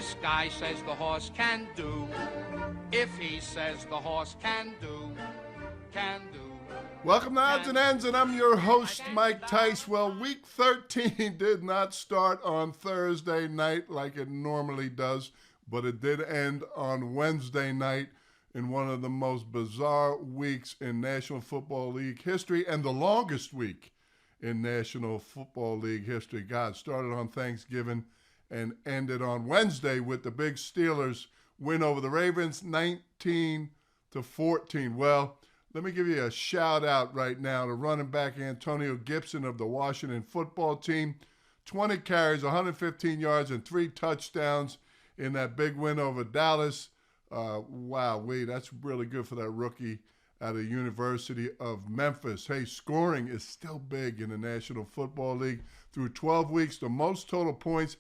This guy says the horse can do. If he says the horse can do, can do. Welcome to Odds and Ends, and I'm your host, Mike Tice. Well, Week 13 did not start on Thursday night like it normally does, but it did end on Wednesday night in one of the most bizarre weeks in National Football League history and the longest week in National Football League history. God, started on Thanksgiving and ended on Wednesday with the big Steelers win over the Ravens 19-14. Well, let me give you a shout out right now to running back Antonio Gibson of the Washington football team. 20 carries, 115 yards, and 3 touchdowns in that big win over Dallas. That's really good for that rookie out of the University of Memphis. Hey, scoring is still big in the National Football League. Through 12 weeks, the most total points,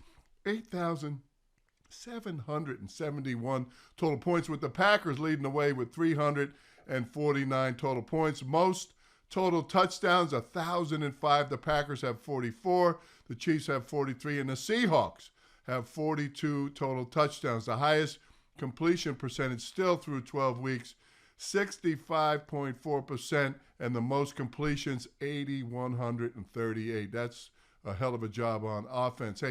8,771 total points, with the Packers leading the way with 349 total points. Most total touchdowns, 1,005. The Packers have 44. The Chiefs have 43. And the Seahawks have 42 total touchdowns. The highest completion percentage still through 12 weeks, 65.4%. And the most completions, 8,138. That's a hell of a job on offense.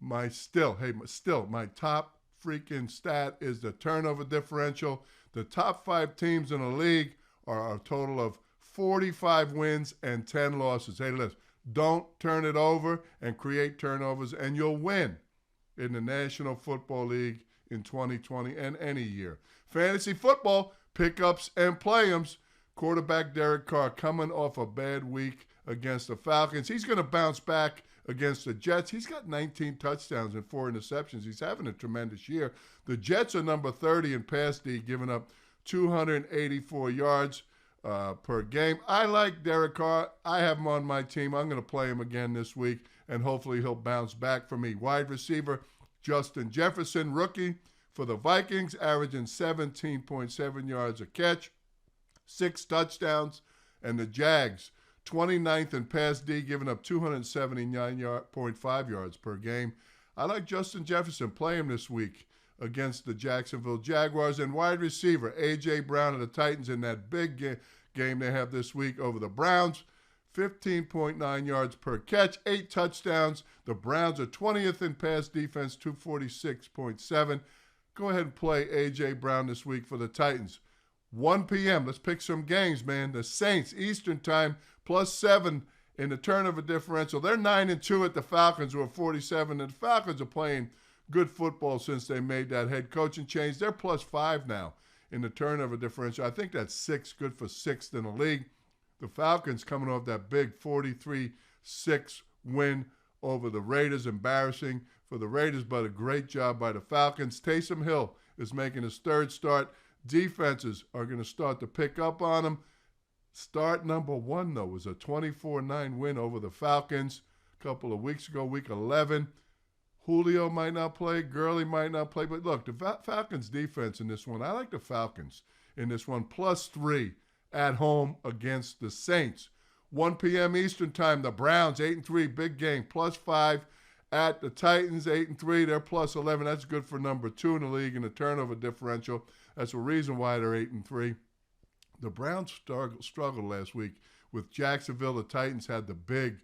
My top freaking stat is the turnover differential. The top 5 teams in the league are a total of 45 wins and 10 losses. Hey, listen, don't turn it over and create turnovers, and you'll win in the National Football League in 2020 and any year. Fantasy football, pickups and play-ems. Quarterback Derek Carr coming off a bad week against the Falcons. He's going to bounce back against the Jets. He's got 19 touchdowns and 4 interceptions. He's having a tremendous year. The Jets are number 30 in pass D, giving up 284 yards per game. I like Derek Carr. I have him on my team. I'm going to play him again this week, and hopefully he'll bounce back for me. Wide receiver Justin Jefferson, rookie for the Vikings, averaging 17.7 yards a catch, 6 touchdowns, and the Jags 29th in pass D, giving up 279.5 yards per game. I like Justin Jefferson. Play him this week against the Jacksonville Jaguars. And wide receiver A.J. Brown of the Titans in that big game they have this week over the Browns. 15.9 yards per catch, 8 touchdowns. The Browns are 20th in pass defense, 246.7. Go ahead and play A.J. Brown this week for the Titans. 1 p.m. Let's pick some games, man. The Saints, Eastern time, +7 in the turnover differential. They're 9-2 at the Falcons, who are 47. And the Falcons are playing good football since they made that head coaching change. They're +5 now in the turnover differential. I think that's 6, good for 6th in the league. The Falcons coming off that big 43-6 win over the Raiders. Embarrassing for the Raiders, but a great job by the Falcons. Taysom Hill is making his 3rd start. Defenses are going to start to pick up on him. Start number 1, though, was a 24-9 win over the Falcons a couple of weeks ago, week 11. Julio might not play. Gurley might not play. But look, the Falcons' defense in this one, I like the Falcons in this one, +3 at home against the Saints. 1 p.m. Eastern time, the Browns, 8-3, big game, +5 at the Titans, 8-3. They're +11. That's good for number 2 in the league in the turnover differential. That's the reason why they're 8-3. The Browns struggled last week with Jacksonville. The Titans had the big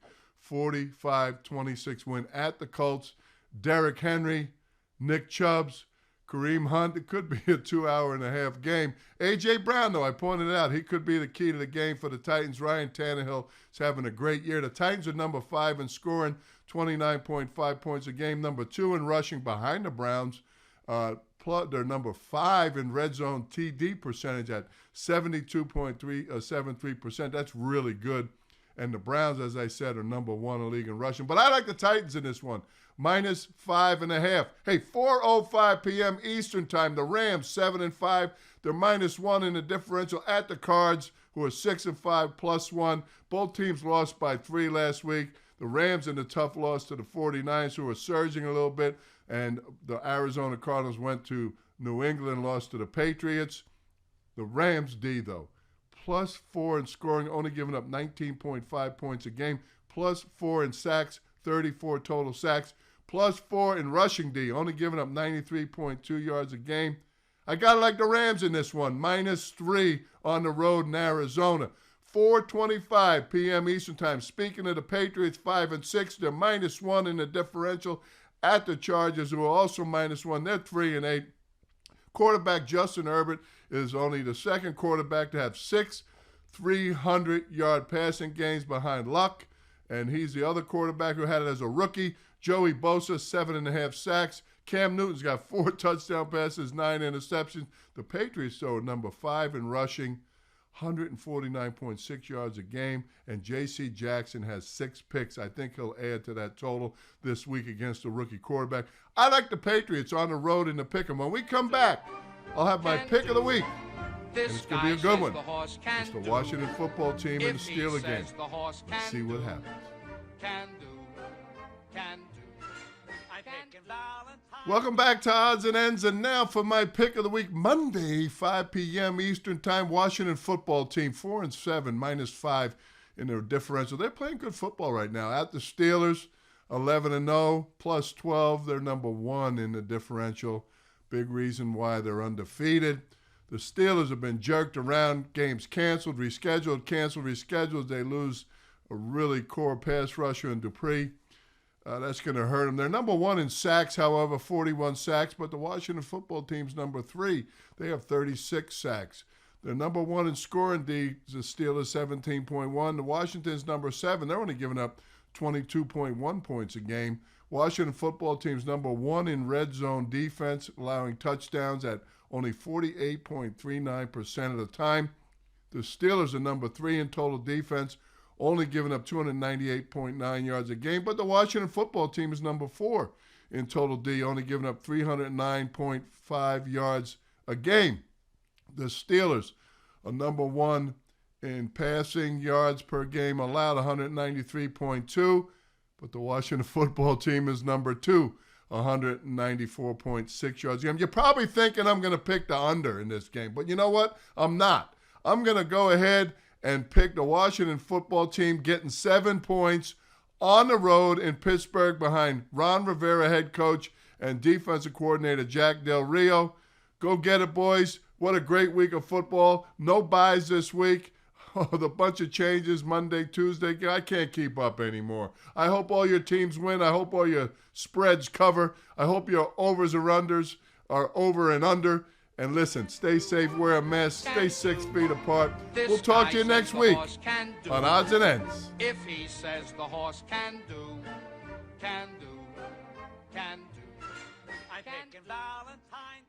45-26 win at the Colts. Derrick Henry, Nick Chubbs, Kareem Hunt. It could be a 2-hour-and-a-half game. A.J. Brown, though, I pointed out, he could be the key to the game for the Titans. Ryan Tannehill is having a great year. The Titans are number 5 in scoring, 29.5 points a game. Number 2 in rushing behind the Browns. They're number 5 in red zone TD percentage at 72.73%. That's really good. And the Browns, as I said, are number 1 in the league in rushing. But I like the Titans in this one. -5.5. Hey, 4:05 p.m. Eastern time. The Rams, 7-5. They're -1 in the differential at the Cards, who are 6-5, +1. Both teams lost by 3 last week. The Rams in a tough loss to the 49ers, who are surging a little bit. And the Arizona Cardinals went to New England, lost to the Patriots. The Rams D, though, +4 in scoring, only giving up 19.5 points a game, +4 in sacks, 34 total sacks. +4 in rushing D, only giving up 93.2 yards a game. I got to like the Rams in this one, -3 on the road in Arizona. 4:25 p.m. Eastern Time. Speaking of the Patriots, 5-6, they're -1 in the differential at the Chargers, who are also -1. They're 3-8. Quarterback Justin Herbert is only the second quarterback to have 6 300-yard passing games behind Luck, and he's the other quarterback who had it as a rookie. Joey Bosa, 7.5 sacks. Cam Newton's got 4 touchdown passes, 9 interceptions. The Patriots, though, are number 5 in rushing, 149.6 yards a game, and J.C. Jackson has 6 picks. I think he'll add to that total this week against the rookie quarterback. I like the Patriots on the road in the pick 'em. When we come back, I'll have my pick of the week. And it's going to be a good one. It's the Washington football team and the Steelers game. Let's see what happens. Welcome back to Odds and Ends, and now for my pick of the week, Monday, 5 p.m. Eastern Time. Washington football team, 4-7, -5 in their differential. They're playing good football right now. At the Steelers, 11-0, +12. They're number 1 in the differential. Big reason why they're undefeated. The Steelers have been jerked around, games canceled, rescheduled, canceled, rescheduled. They lose a really core pass rusher in Dupree. That's going to hurt them. They're number 1 in sacks, however, 41 sacks, but the Washington football team's number 3. They have 36 sacks. They're number 1 in scoring D, the Steelers, 17.1. The Washington's number 7. They're only giving up 22.1 points a game. Washington football team's number 1 in red zone defense, allowing touchdowns at only 48.39% of the time. The Steelers are number 3 in total defense, only giving up 298.9 yards a game. But the Washington football team is number 4 in total D, only giving up 309.5 yards a game. The Steelers are number 1 in passing yards per game allowed, 193.2. But the Washington football team is number 2, 194.6 yards a game. You're probably thinking I'm going to pick the under in this game. But you know what? I'm not. I'm going to go ahead and pick the Washington football team getting 7 points on the road in Pittsburgh behind Ron Rivera, head coach, and defensive coordinator Jack Del Rio. Go get it, boys. What a great week of football. No buys this week. Oh, the bunch of changes Monday, Tuesday. I can't keep up anymore. I hope all your teams win. I hope all your spreads cover. I hope your overs or unders are over and under. And listen, stay safe, wear a mask, stay 6 feet apart. We'll talk to you next week on Odds and Ends. If he says the horse can do, can do, can do. I'm picking Valentine.